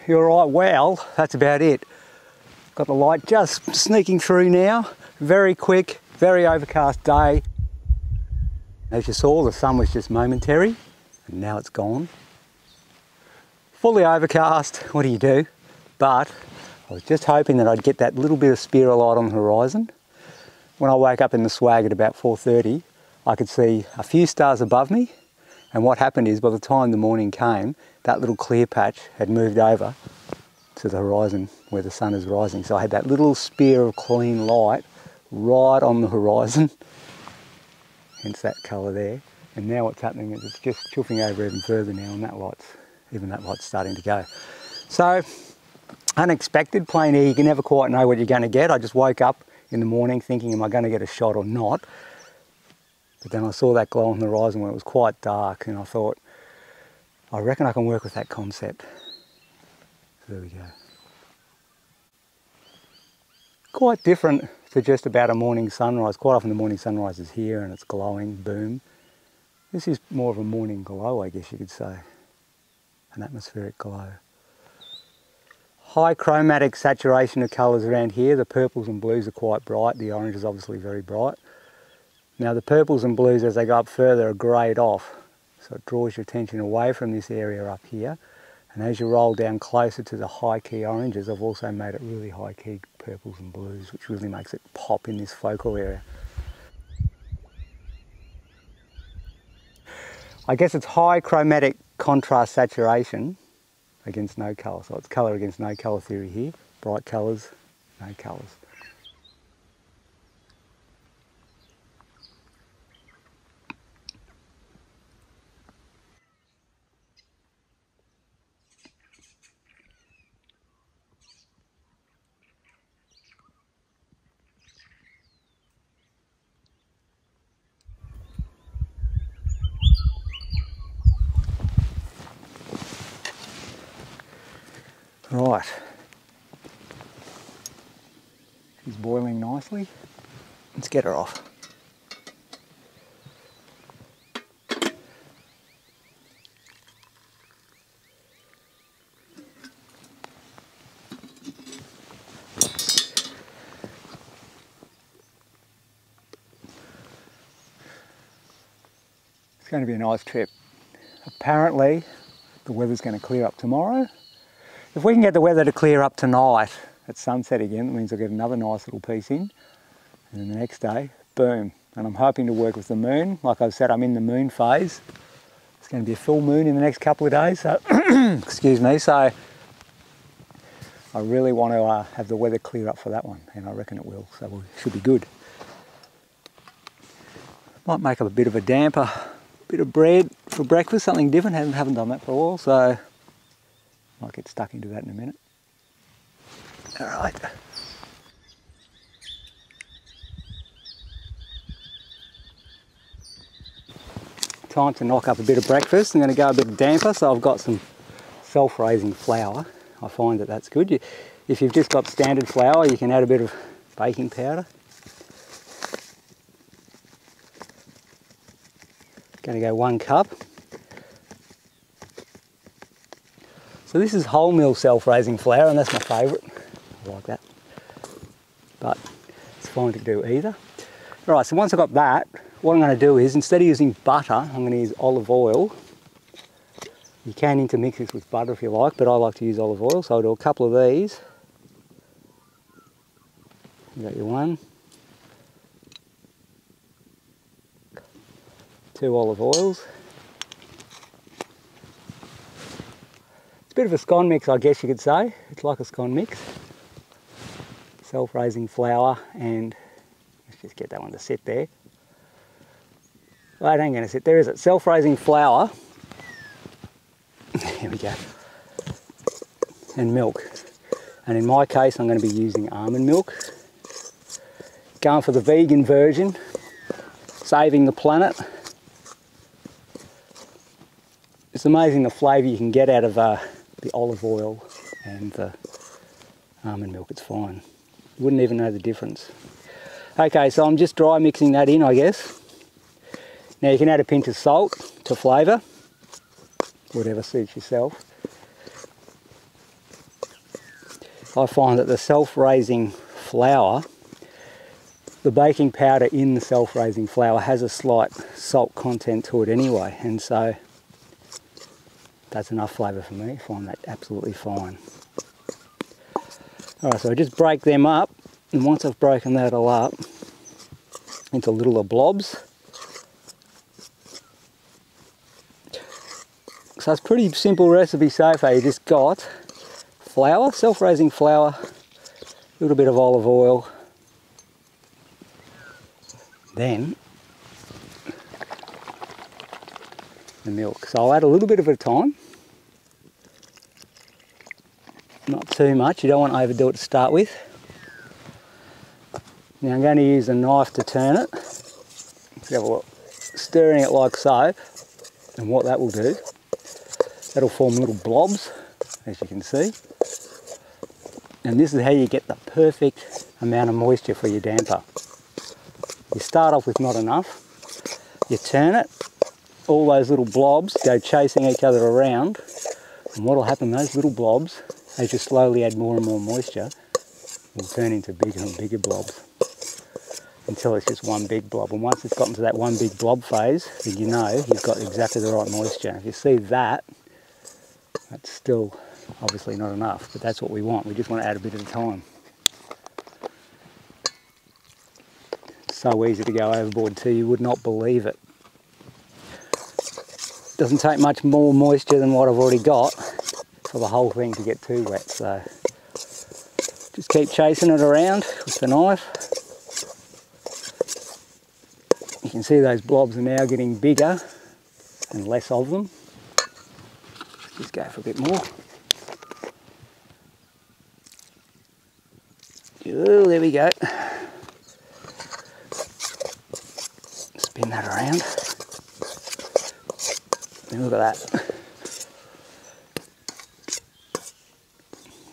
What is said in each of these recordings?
You alright? Well, that's about it. Got the light just sneaking through now. Very quick, very overcast day. As you saw, the sun was just momentary, and now it's gone. Fully overcast, what do you do? But I was just hoping that I'd get that little bit of spear of light on the horizon. When I woke up in the swag at about 4:30, I could see a few stars above me, and what happened is by the time the morning came, that little clear patch had moved over to the horizon where the sun is rising. So I had that little spear of clean light right on the horizon, hence that colour there. And now what's happening is it's just chuffing over even further now, and that light's starting to go. So, unexpected, plein air, you can never quite know what you're going to get. I just woke up in the morning thinking, am I going to get a shot or not? But then I saw that glow on the horizon when it was quite dark, and I thought, I reckon I can work with that concept. So there we go. Quite different to just about a morning sunrise. Quite often the morning sunrise is here and it's glowing, boom. This is more of a morning glow, I guess you could say. An atmospheric glow. High chromatic saturation of colours around here. The purples and blues are quite bright. The orange is obviously very bright. Now the purples and blues, as they go up further, are greyed off. So it draws your attention away from this area up here. And as you roll down closer to the high key oranges, I've also made it really high key purples and blues, which really makes it pop in this focal area. I guess it's high chromatic contrast saturation against no colour. So it's colour against no colour theory here. Bright colours, no colours. Right, she's boiling nicely. Let's get her off. It's going to be a nice trip. Apparently the weather's going to clear up tomorrow. If we can get the weather to clear up tonight at sunset again, that means I'll get another nice little piece in. And then the next day, boom. And I'm hoping to work with the moon. Like I've said, I'm in the moon phase. It's going to be a full moon in the next couple of days. So, excuse me. So I really want to have the weather clear up for that one. And I reckon it will. So it should be good. Might make up a bit of a damper, bit of bread for breakfast, something different. Haven't done that for a while. So might get stuck into that in a minute. All right. Time to knock up a bit of breakfast. I'm going to go a bit damper, so I've got some self-raising flour. I find that that's good. If you've just got standard flour, you can add a bit of baking powder. Going to go 1 cup. So this is wholemeal self-raising flour, and that's my favourite. I like that. But it's fine to do either. Right, so once I've got that, what I'm going to do is, instead of using butter, I'm going to use olive oil. You can intermix this with butter if you like, but I like to use olive oil, so I'll do a couple of these. You got your 1. 2 olive oils. A bit of a scone mix, I guess you could say. It's like a scone mix. Self-raising flour, and let's just get that one to sit there. Well, it ain't going to sit there, is it? Self-raising flour. Here we go. And milk. And in my case, I'm going to be using almond milk. Going for the vegan version. Saving the planet. It's amazing the flavour you can get out of the olive oil and the almond milk. It's fine. You wouldn't even know the difference. Okay, so I'm just dry mixing that in, I guess. Now you can add a pinch of salt to flavour, whatever suits yourself. I find that the self-raising flour, the baking powder in the self-raising flour has a slight salt content to it anyway, and so that's enough flavour for me. I find that absolutely fine. Alright, so I just break them up, and once I've broken that all up into littler blobs, so it's a pretty simple recipe so far. You just got flour, self-raising flour, a little bit of olive oil, then the milk. So I'll add a little bit of it at a time, not too much. You don't want to overdo it to start with. Now I'm going to use a knife to turn it. Let's have a look. Stirring it like so, and what that will do, that'll form little blobs, as you can see. And this is how you get the perfect amount of moisture for your damper. You start off with not enough, you turn it, all those little blobs go chasing each other around, and what will happen, those little blobs, as you slowly add more and more moisture, will turn into bigger and bigger blobs until it's just one big blob. And once it's gotten to that one big blob phase, then you know you've got exactly the right moisture. If you see that, that's still obviously not enough, but that's what we want. We just want to add a bit at a time. It's so easy to go overboard too, you would not believe it. Doesn't take much more moisture than what I've already got for the whole thing to get too wet, so just keep chasing it around with the knife. You can see those blobs are now getting bigger and less of them. Just go for a bit more. Oh, there we go. Spin that around. And look at that.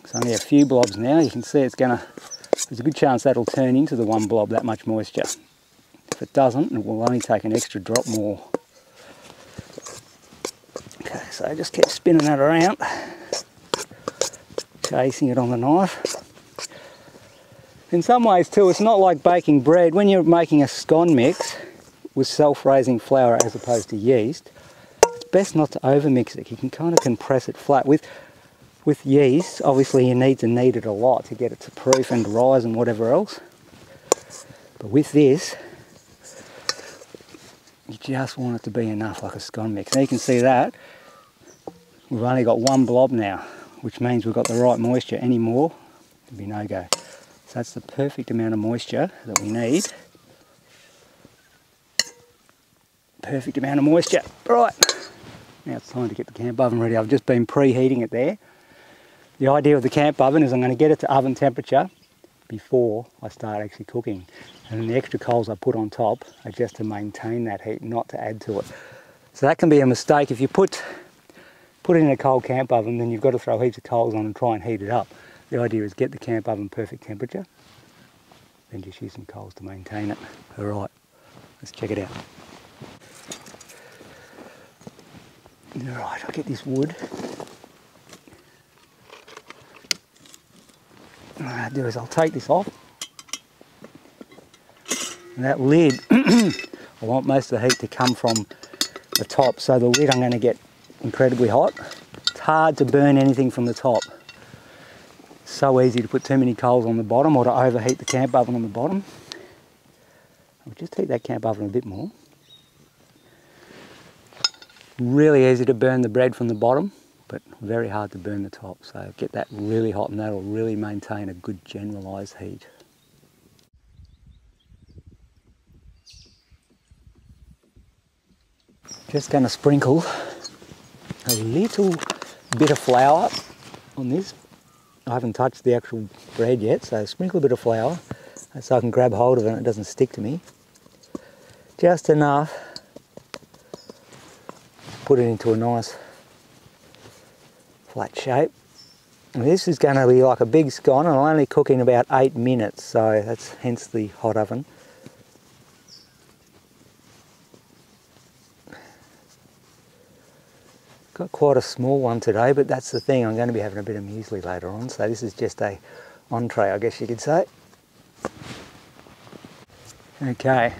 It's only a few blobs now. You can see there's a good chance that'll turn into the one blob, that much moisture. If it doesn't, it will only take an extra drop more. Okay, so just keep spinning that around, chasing it on the knife. In some ways too, it's not like baking bread. When you're making a scone mix with self-raising flour as opposed to yeast, it's best not to overmix it. You can kind of compress it flat. With yeast, obviously you need to knead it a lot to get it to proof and rise and whatever else. But with this, you just want it to be enough, like a scone mix. Now you can see that we've only got one blob now, which means we've got the right moisture. Any more, it'll be no go. So that's the perfect amount of moisture that we need. Perfect amount of moisture. Right, now it's time to get the camp oven ready. I've just been preheating it there. The idea of the camp oven is I'm going to get it to oven temperature before I start actually cooking. And then the extra coals I put on top are just to maintain that heat, not to add to it. So that can be a mistake. If you put it in a cold camp oven, then you've got to throw heaps of coals on and try and heat it up. The idea is get the camp oven perfect temperature, then just use some coals to maintain it. All right, let's check it out. All right, I'll get this wood. What I'll do is I'll take this off. And that lid, I want most of the heat to come from the top, so the lid I'm going to get incredibly hot. It's hard to burn anything from the top. It's so easy to put too many coals on the bottom or to overheat the camp oven on the bottom. I'll just heat that camp oven a bit more. Really easy to burn the bread from the bottom, but very hard to burn the top. So get that really hot and that'll really maintain a good generalised heat. Just going to sprinkle a little bit of flour on this. I haven't touched the actual bread yet, so sprinkle a bit of flour so I can grab hold of it and it doesn't stick to me. Just enough. Put it into a nice flat shape. And this is going to be like a big scone, and I'll only cook in about 8 minutes, so that's hence the hot oven. Got quite a small one today, but that's the thing, I'm going to be having a bit of muesli later on, so this is just a entree, I guess you could say. Okay.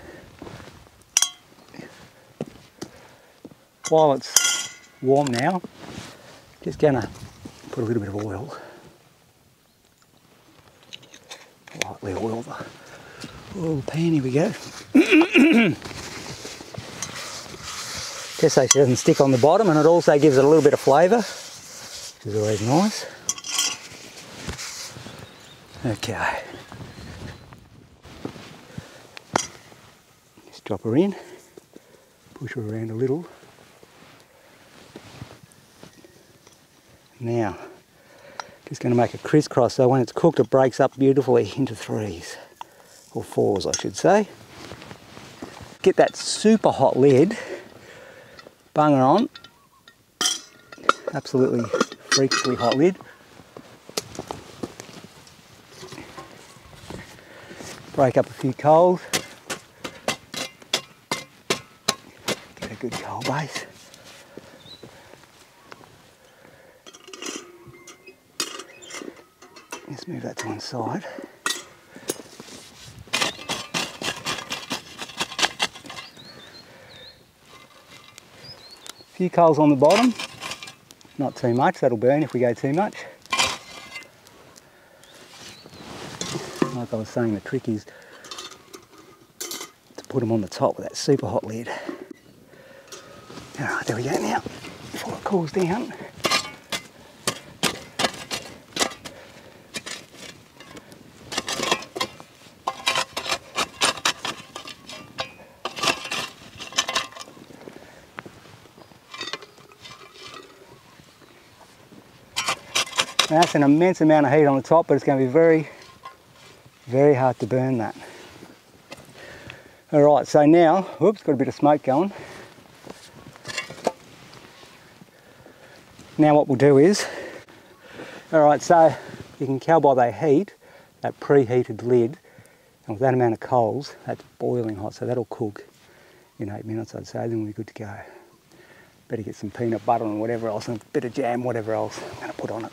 While it's warm now, just going to put a little bit of oil. Lightly oil the pan, here we go. Just so she doesn't stick on the bottom, and it also gives it a little bit of flavour, which is always nice. Okay. Just drop her in, push her around a little. Now, just going to make a crisscross so when it's cooked it breaks up beautifully into threes, or fours I should say. Get that super hot lid, bung her on, absolutely freakishly hot lid. Break up a few coals, get a good coal base. Let's move that to one side. A few coals on the bottom, not too much, that'll burn if we go too much. Like I was saying, the trick is to put them on the top with that super hot lid. Alright, there we go now, before it cools down. Now that's an immense amount of heat on the top, but it's going to be very, very hard to burn that. Alright, so now, whoops, got a bit of smoke going. Now what we'll do is, alright, so you can tell by the heat, that preheated lid, and with that amount of coals, that's boiling hot, so that'll cook in 8 minutes I'd say, then we're good to go. Better get some peanut butter and whatever else, and a bit of jam, whatever else I'm going to put on it.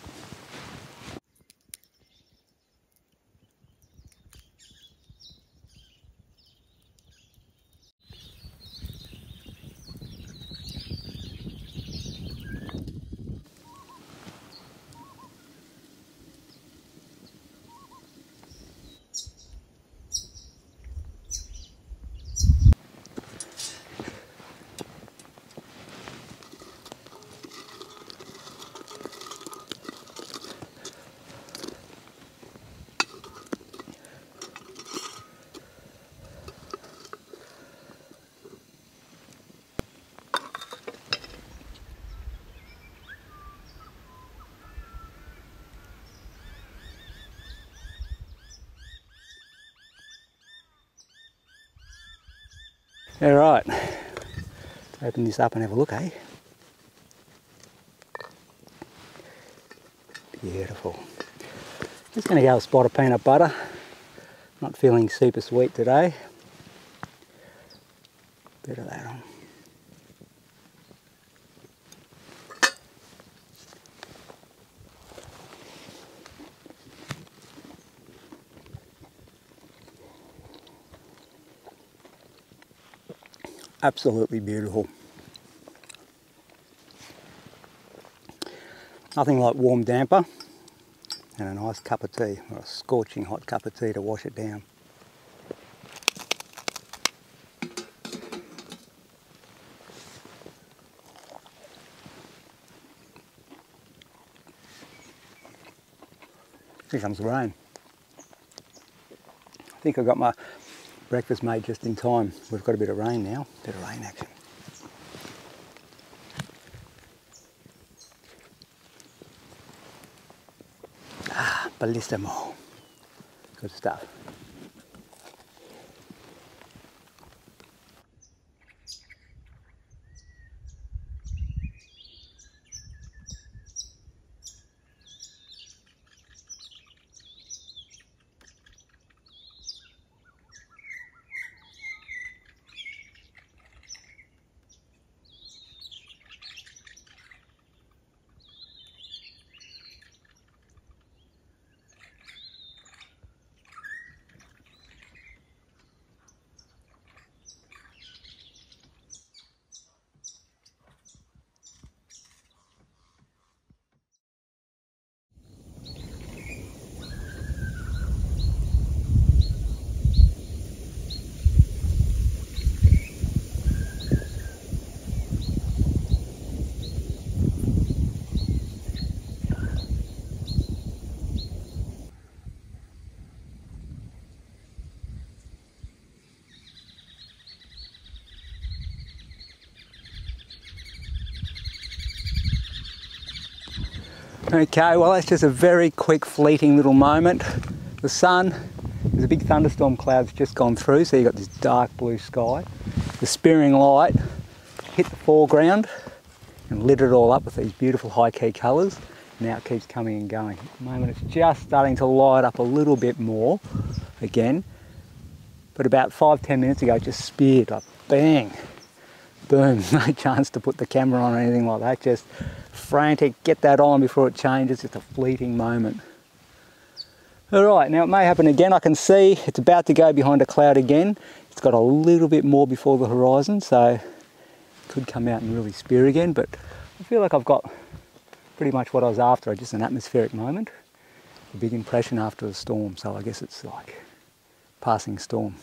Alright, let's open this up and have a look, eh? Beautiful. Just going to go a spot of peanut butter. Not feeling super sweet today. Bit of that on. Absolutely beautiful. Nothing like warm damper and a nice cup of tea, or a scorching hot cup of tea to wash it down. Here comes the rain. I think I got my breakfast made just in time. We've got a bit of rain now, bit of rain action. Ah, bellissimo. Good stuff. Okay, well that's just a very quick fleeting little moment. The sun, there's a big thunderstorm cloud's just gone through, so you've got this dark blue sky. The spearing light hit the foreground and lit it all up with these beautiful high key colours. Now it keeps coming and going. At the moment it's just starting to light up a little bit more again. But about 5-10 minutes ago it just speared up, bang, boom, no chance to put the camera on or anything like that, just frantic, get that on before it changes, it's a fleeting moment. Alright, now it may happen again. I can see it's about to go behind a cloud again. It's got a little bit more before the horizon, so it could come out and really spear again, but I feel like I've got pretty much what I was after, just an atmospheric moment, a big impression after a storm, so I guess it's like passing storm.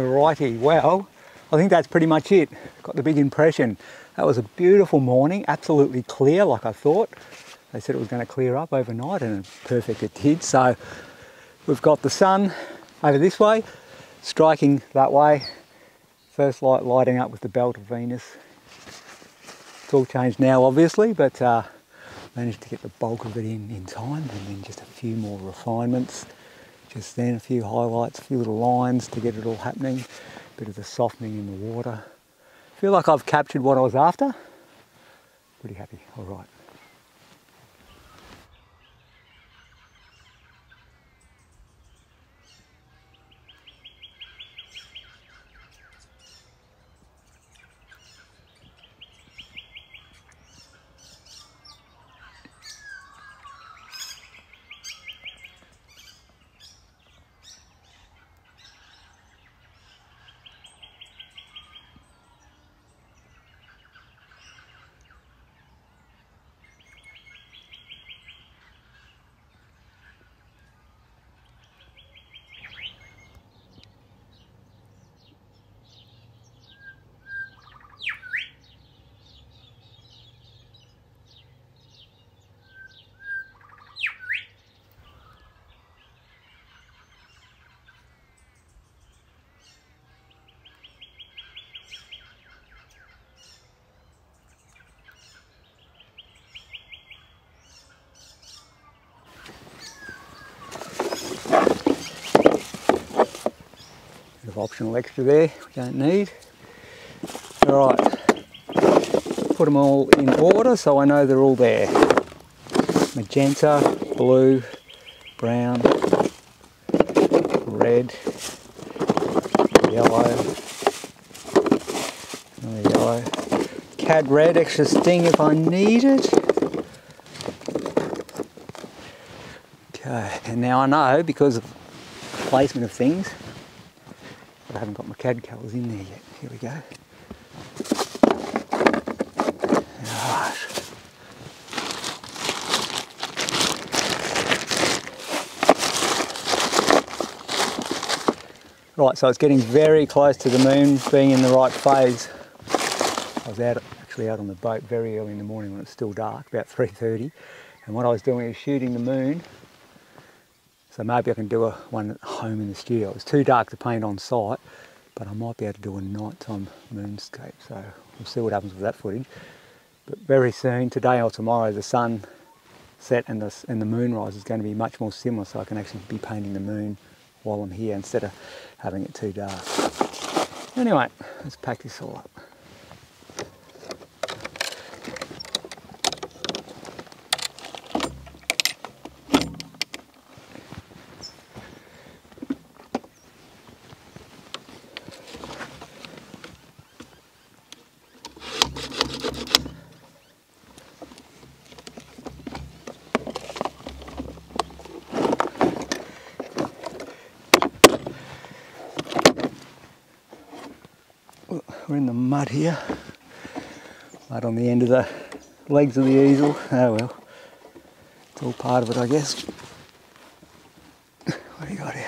Righty, well, I think that's pretty much it. Got the big impression. That was a beautiful morning, absolutely clear like I thought. They said it was going to clear up overnight, and perfect it did. So we've got the sun over this way, striking that way. First light lighting up with the belt of Venus. It's all changed now obviously, but managed to get the bulk of it in time, and then just a few more refinements. Just then a few highlights, a few little lines to get it all happening. Bit of the softening in the water. Feel like I've captured what I was after. Pretty happy, all right. Bit of optional extra there, we don't need. All right, put them all in order so I know they're all there. Magenta, blue, brown, red, yellow, another yellow, cad red, extra sting if I need it. Okay, and now I know, because of placement of things, but I haven't got my cad colours in there yet. Here we go. Right. Right, so it's getting very close to the moon being in the right phase. I was actually out on the boat very early in the morning when it was still dark, about 3:30, and what I was doing is shooting the moon. So maybe I can do one at home in the studio. It was too dark to paint on site, but I might be able to do a nighttime moonscape. So we'll see what happens with that footage. But very soon, today or tomorrow, the sun set and the moonrise is going to be much more similar, so I can actually be painting the moon while I'm here instead of having it too dark. Anyway, let's pack this all up. We're in the mud here. Mud on the end of the legs of the easel. Oh well, it's all part of it, I guess. What do you got here?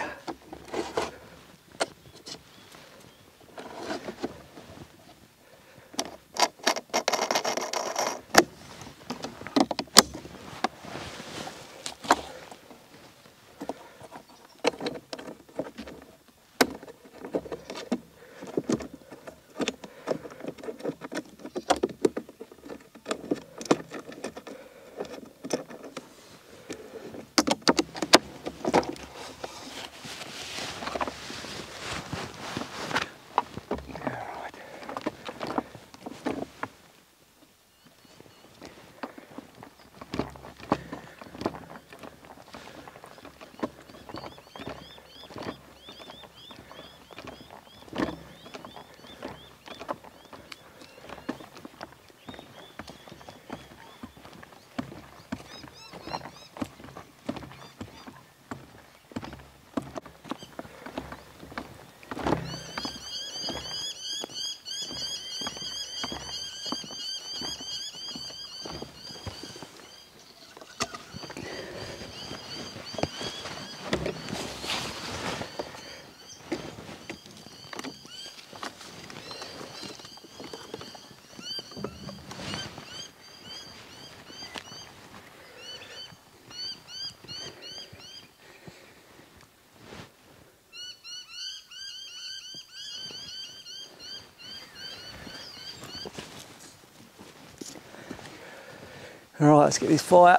Alright, let's get this fire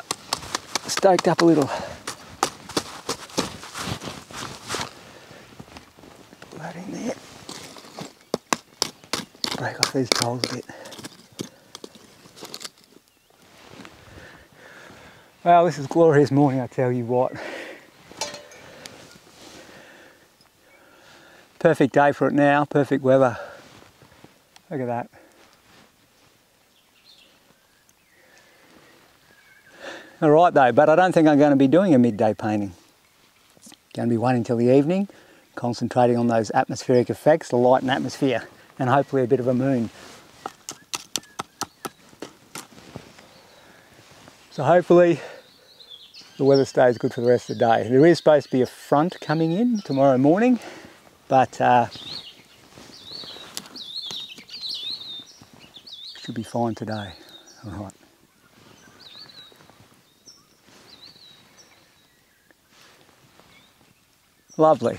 stoked up a little. Put that in there. Break off these poles a bit. Well, this is a glorious morning, I tell you what. Perfect day for it now, perfect weather. Look at that. Alright though, but I don't think I'm going to be doing a midday painting. Going to be waiting until the evening, concentrating on those atmospheric effects, the light and atmosphere, and hopefully a bit of a moon. So hopefully the weather stays good for the rest of the day. There is supposed to be a front coming in tomorrow morning, but should be fine today. All right. Lovely.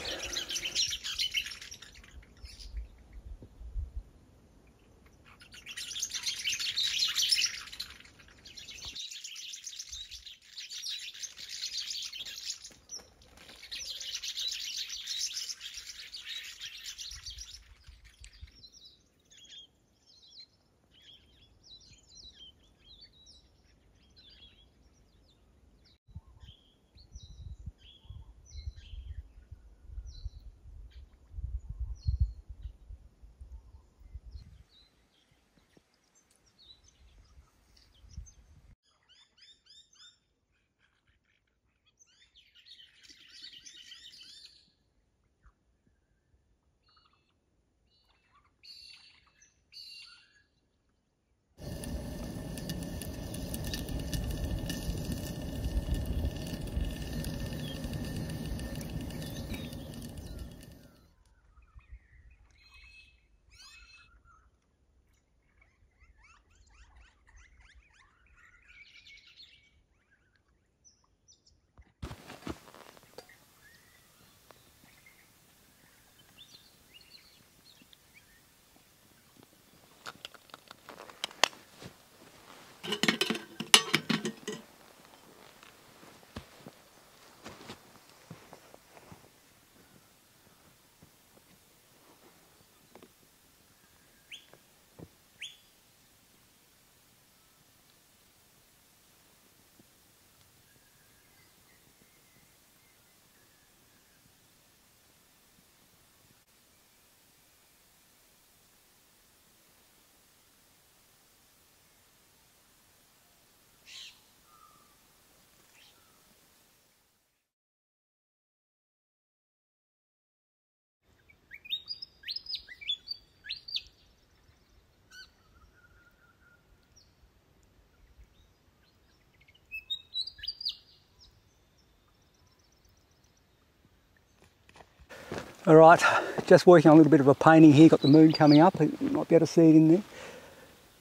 Alright, just working on a little bit of a painting here, got the moon coming up, you might be able to see it in there.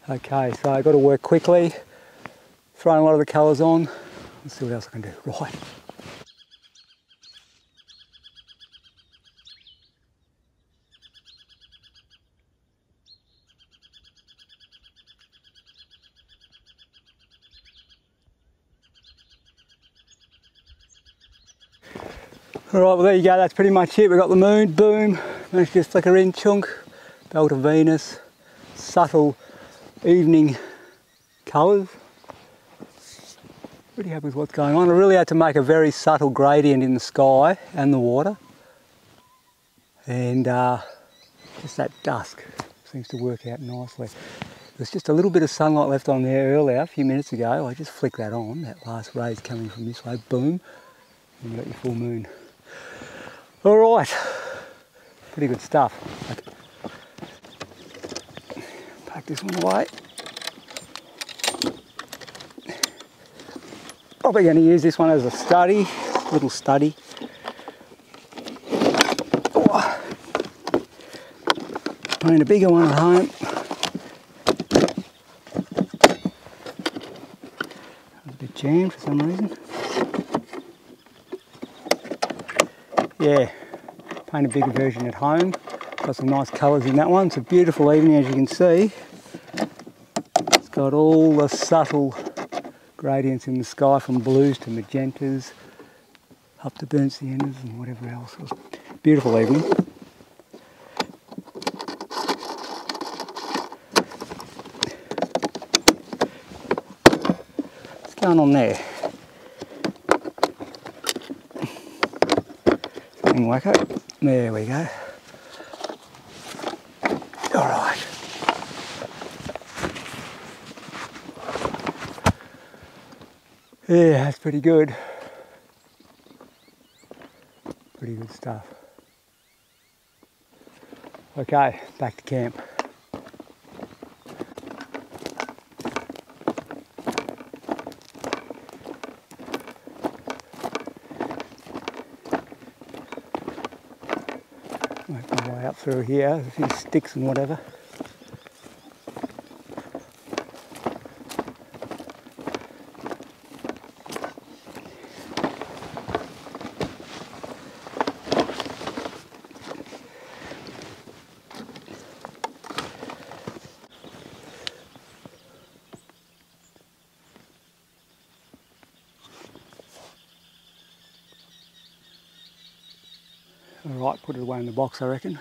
Okay, so I've got to work quickly, throwing a lot of the colours on, let's see what else I can do. Right. Alright, well there you go, that's pretty much it. We've got the moon, boom, managed to just flicker in, chunk, belt of Venus, subtle evening colours. Pretty happy with what's going on. I really had to make a very subtle gradient in the sky and the water. And just that dusk seems to work out nicely. There's just a little bit of sunlight left on there earlier, a few minutes ago. I just flicked that on, that last ray's coming from this way, boom, and you've got your full moon. Alright, pretty good stuff. Okay. Pack this one away. Probably going to use this one as a study, little study. Oh. I need a bigger one at home. A bit jammed for some reason. Yeah, paint a bigger version at home. Got some nice colours in that one. It's a beautiful evening, as you can see. It's got all the subtle gradients in the sky from blues to magentas, up to burnt siennas and whatever else. It was a beautiful evening. What's going on there? Something wacko. There we go. All right. Yeah, that's pretty good. Pretty good stuff. Okay, back to camp. Make my way up through here, a few sticks and whatever. All right, put it away in the box, I reckon.